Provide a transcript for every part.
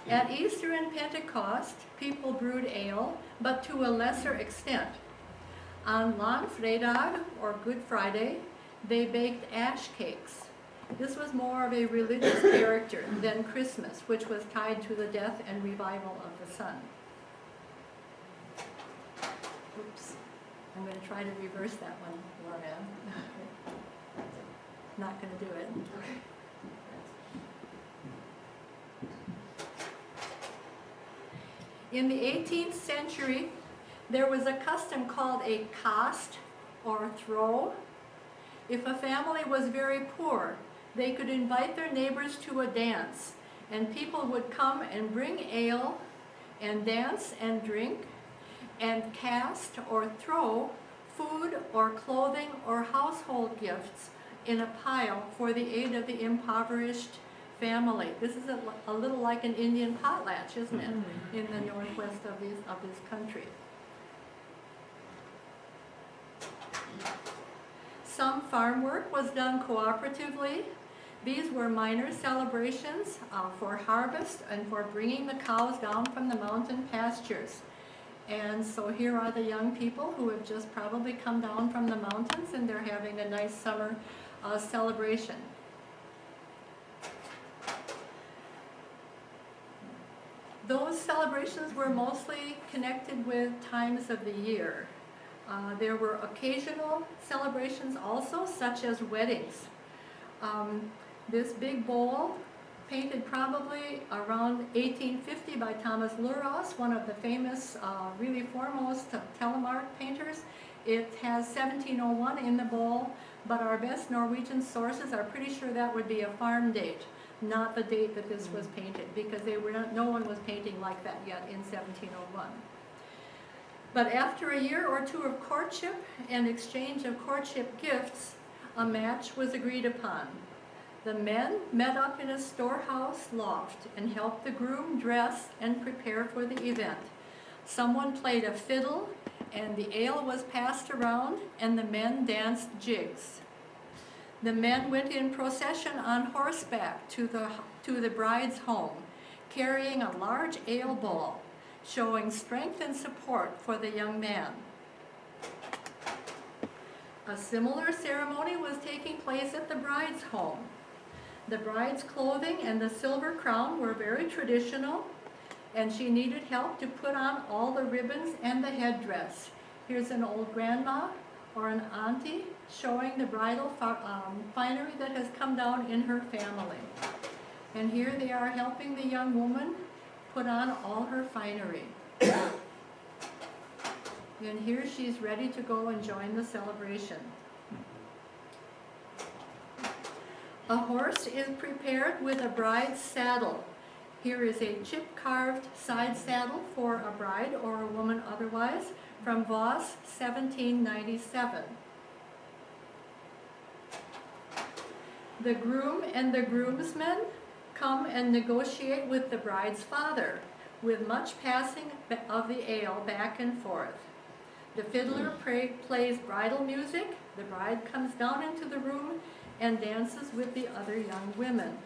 At Easter and Pentecost, people brewed ale, but to a lesser extent. On Langfredag, or Good Friday, they baked ash cakes. This was more of a religious character than Christmas, which was tied to the death and revival of the Son. Oops, I'm going to try to reverse that one, Laura. Not going to do it. In the 18th century, there was a custom called a cast or throw. If a family was very poor, they could invite their neighbors to a dance, and people would come and bring ale and dance and drink and cast or throw food or clothing or household gifts in a pile for the aid of the impoverished family. This is a little like an Indian potlatch, isn't it, in the northwest of this country. Some farm work was done cooperatively. These were minor celebrations for harvest and for bringing the cows down from the mountain pastures. And so here are the young people who have just probably come down from the mountains, and they're having a nice summer celebration. Those celebrations were mostly connected with times of the year. There were occasional celebrations also, such as weddings. This big bowl, painted probably around 1850 by Thomas Luros, one of the famous, really foremost telemark painters. It has 1701 in the bowl, but our best Norwegian sources are pretty sure that would be a farm date, not the date that this was painted, because no one was painting like that yet in 1701. But after a year or two of courtship and exchange of courtship gifts, a match was agreed upon. The men met up in a storehouse loft and helped the groom dress and prepare for the event. Someone played a fiddle, and the ale was passed around, and the men danced jigs. The men went in procession on horseback to the bride's home, carrying a large ale bowl, showing strength and support for the young man. A similar ceremony was taking place at the bride's home. The bride's clothing and the silver crown were very traditional, and she needed help to put on all the ribbons and the headdress. Here's an old grandma or an auntie showing the bridal finery that has come down in her family. And here they are helping the young woman put on all her finery. And here she's ready to go and join the celebration. A horse is prepared with a bride's saddle. Here is a chip-carved side saddle for a bride or a woman otherwise from Voss, 1797. The groom and the groomsmen come and negotiate with the bride's father, with much passing of the ale back and forth. The fiddler plays bridal music. The bride comes down into the room and dances with the other young women.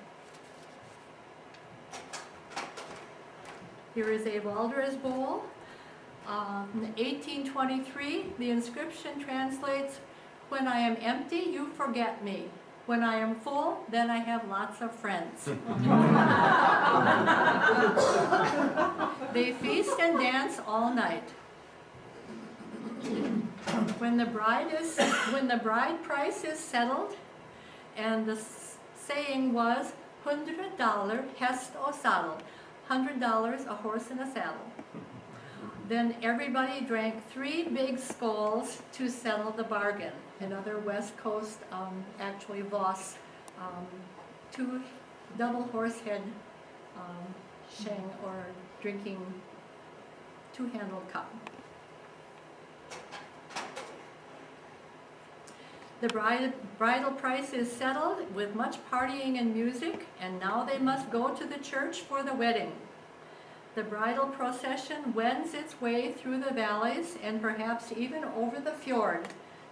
Here is a Waldres bowl. In 1823, the inscription translates, "When I am empty, you forget me. When I am full, then I have lots of friends." They feast and dance all night. When the bride price is settled, and the saying was $100 hest og saddle, $100 a horse and a saddle. Then everybody drank 3 big skulls to settle the bargain. Another West Coast, actually Voss, 2 double horse head sheng or drinking 2-handled cup. The bridal price is settled with much partying and music, and now they must go to the church for the wedding. The bridal procession wends its way through the valleys and perhaps even over the fjord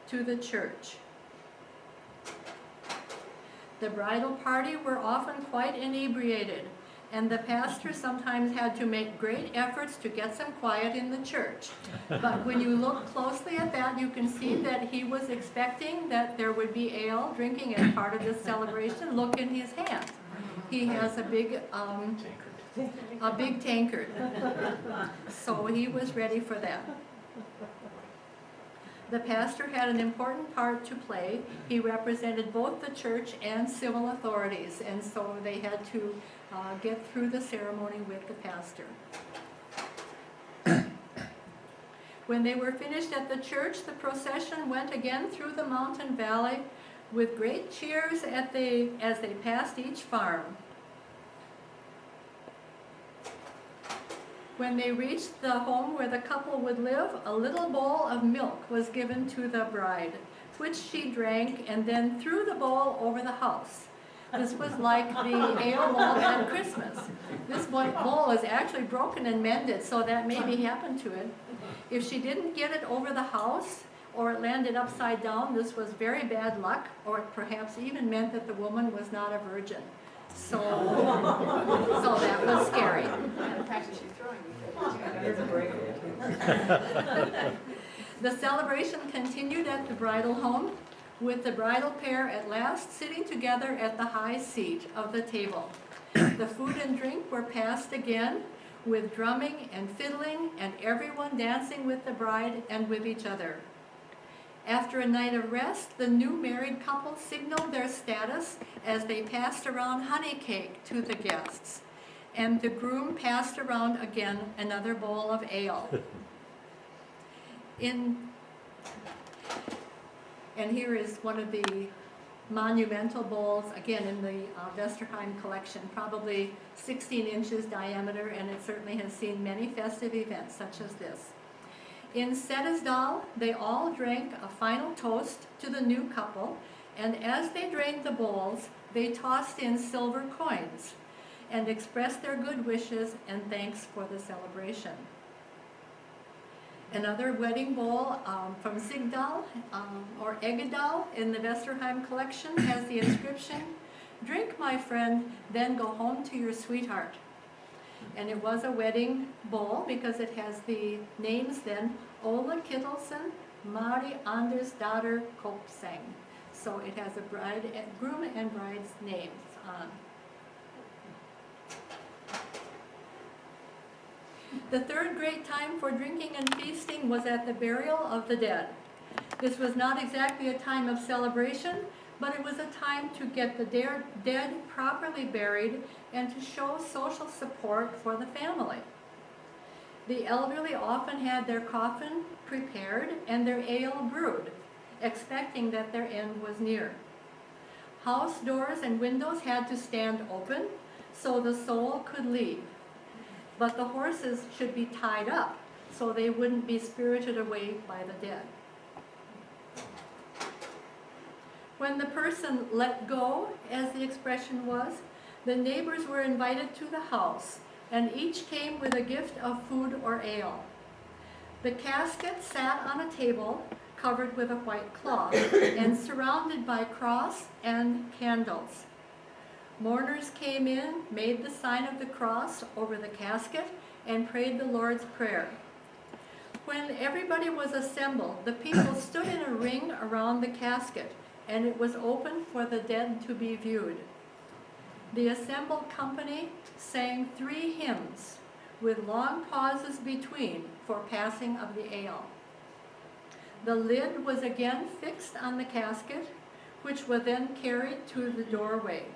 to the church. The bridal party were often quite inebriated. and the pastor sometimes had to make great efforts to get some quiet in the church. But when you look closely at that, you can see that he was expecting that there would be ale drinking as part of this celebration. Look in his hand. He has a big tankard. So he was ready for that. The pastor had an important part to play. He represented both the church and civil authorities, and so they had to get through the ceremony with the pastor. When they were finished at the church, the procession went again through the mountain valley with great cheers as they passed each farm. When they reached the home where the couple would live, a little bowl of milk was given to the bride, which she drank and then threw the bowl over the house. This was like the ale bowl at Christmas. This bowl is actually broken and mended, so that maybe happened to it. If she didn't get it over the house, or it landed upside down, this was very bad luck, or it perhaps even meant that the woman was not a virgin. So that was scary. The celebration continued at the bridal home, with the bridal pair at last sitting together at the high seat of the table. The food and drink were passed again, with drumming and fiddling, and everyone dancing with the bride and with each other. After a night of rest, the new married couple signaled their status as they passed around honey cake to the guests, and the groom passed around again another bowl of ale. And here is one of the monumental bowls, again in the Vesterheim collection, probably 16 inches diameter, and it certainly has seen many festive events such as this. In Setesdal, they all drank a final toast to the new couple, and as they drained the bowls, they tossed in silver coins and expressed their good wishes and thanks for the celebration. Another wedding bowl from Sigdal or Eggedal in the Vesterheim collection has the inscription, "Drink, my friend, then go home to your sweetheart." And it was a wedding bowl because it has the names then, Ola Kittelsen, Mari Anders daughter Kopseng. So it has a groom and bride's names on. The third great time for drinking and feasting was at the burial of the dead. This was not exactly a time of celebration, but it was a time to get the dead properly buried and to show social support for the family. The elderly often had their coffin prepared and their ale brewed, expecting that their end was near. House doors and windows had to stand open so the soul could leave. But the horses should be tied up so they wouldn't be spirited away by the dead. When the person let go, as the expression was, the neighbors were invited to the house, and each came with a gift of food or ale. The casket sat on a table covered with a white cloth and surrounded by cross and candles. Mourners came in, made the sign of the cross over the casket, and prayed the Lord's Prayer. When everybody was assembled, the people stood in a ring around the casket, and it was open for the dead to be viewed. The assembled company sang 3 hymns, with long pauses between for passing of the ale. The lid was again fixed on the casket, which was then carried to the doorway.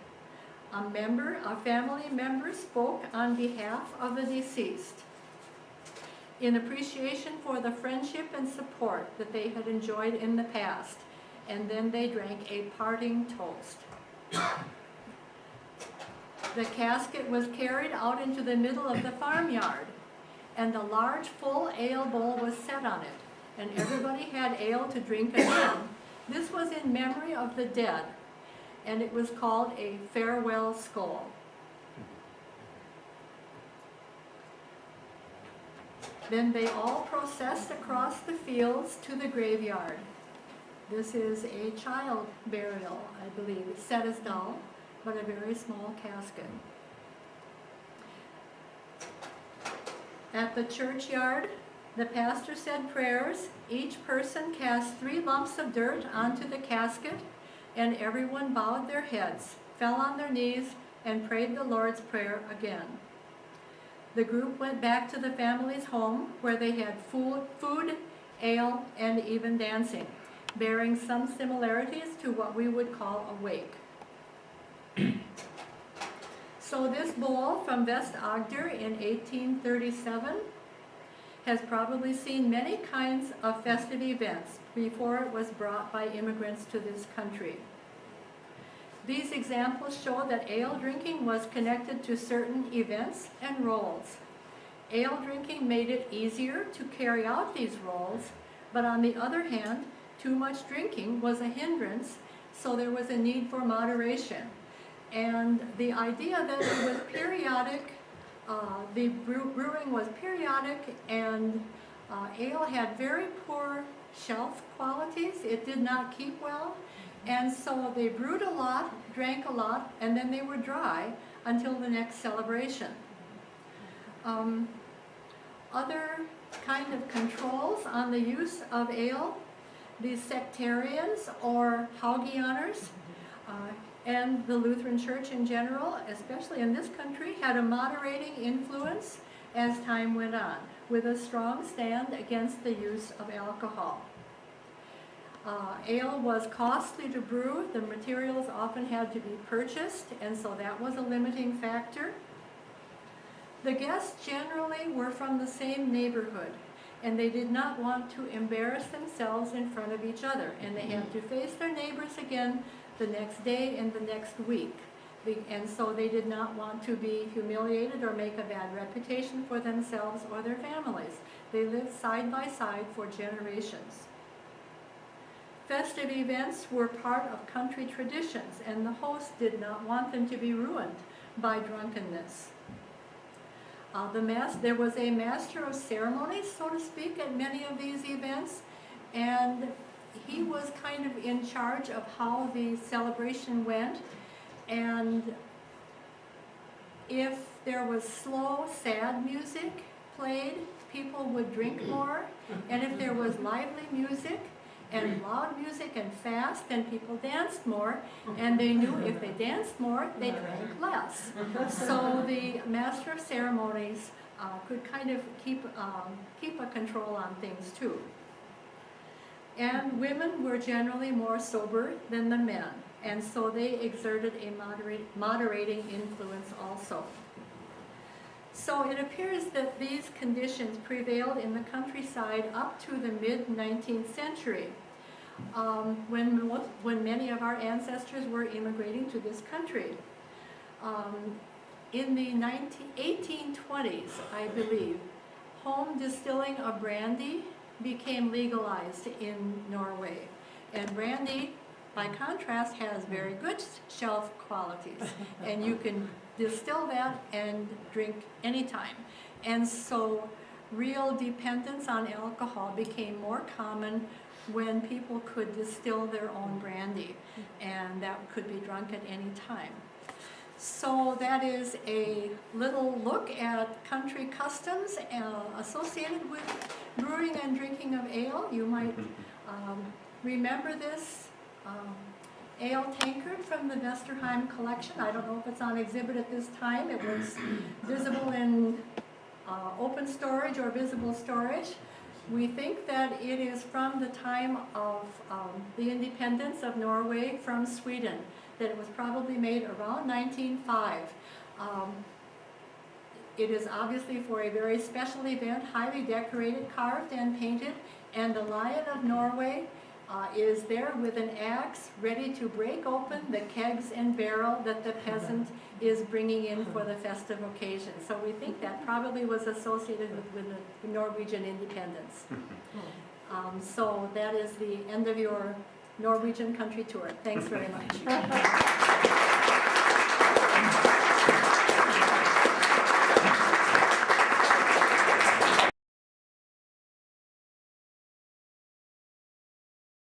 A family member spoke on behalf of the deceased in appreciation for the friendship and support that they had enjoyed in the past, and then they drank a parting toast. The casket was carried out into the middle of the farmyard, and a large full ale bowl was set on it, and everybody had ale to drink again. This was in memory of the dead, and it was called a farewell skål. Then they all processed across the fields to the graveyard. This is a child burial, I believe. It's Setesdal, but a very small casket. At the churchyard, the pastor said prayers. Each person cast 3 lumps of dirt onto the casket, and everyone bowed their heads, fell on their knees, and prayed the Lord's Prayer again. The group went back to the family's home, where they had food, ale, and even dancing, bearing some similarities to what we would call a wake. So this bowl from Vesterheim in 1837 has probably seen many kinds of festive events before it was brought by immigrants to this country. These examples show that ale drinking was connected to certain events and roles. Ale drinking made it easier to carry out these roles, but on the other hand, too much drinking was a hindrance, so there was a need for moderation. And the idea that it was periodic, the brewing was periodic, and ale had very poor shelf qualities. It did not keep well, and so they brewed a lot, drank a lot, and then they were dry until the next celebration. Other kind of controls on the use of ale, the sectarians or Haugianers, and the Lutheran Church in general, especially in this country, had a moderating influence as time went on, with a strong stand against the use of alcohol. Ale was costly to brew. The materials often had to be purchased, and so that was a limiting factor. The guests generally were from the same neighborhood, and they did not want to embarrass themselves in front of each other, and they had to face their neighbors again the next day and the next week. And so they did not want to be humiliated or make a bad reputation for themselves or their families. They lived side by side for generations. Festive events were part of country traditions, and the host did not want them to be ruined by drunkenness. There was a master of ceremonies, so to speak, at many of these events, and he was kind of in charge of how the celebration went. And if there was slow, sad music played, people would drink more. And if there was lively music and loud music and fast, then people danced more. And they knew if they danced more, they drank less. So the master of ceremonies could kind of keep a control on things too. And women were generally more sober than the men, and so they exerted a moderating influence also. So it appears that these conditions prevailed in the countryside up to the mid-19th century, when many of our ancestors were immigrating to this country. In the 1820s, I believe, home distilling of brandy became legalized in Norway. And brandy, by contrast, has very good shelf qualities. And you can distill that and drink anytime. And so real dependence on alcohol became more common when people could distill their own brandy. And that could be drunk at any time. So that is a little look at country customs associated with brewing and drinking of ale. You might remember this ale tankard from the Vesterheim collection. I don't know if it's on exhibit at this time. It was visible in open storage or visible storage. We think that it is from the time of the independence of Norway from Sweden, that it was probably made around 1905. It is obviously for a very special event, highly decorated, carved and painted, and the Lion of Norway is there with an axe ready to break open the kegs and barrel that the peasant is bringing in for the festive occasion. So we think that probably was associated with the Norwegian independence. So that is the end of your Norwegian country tour. Thanks very much.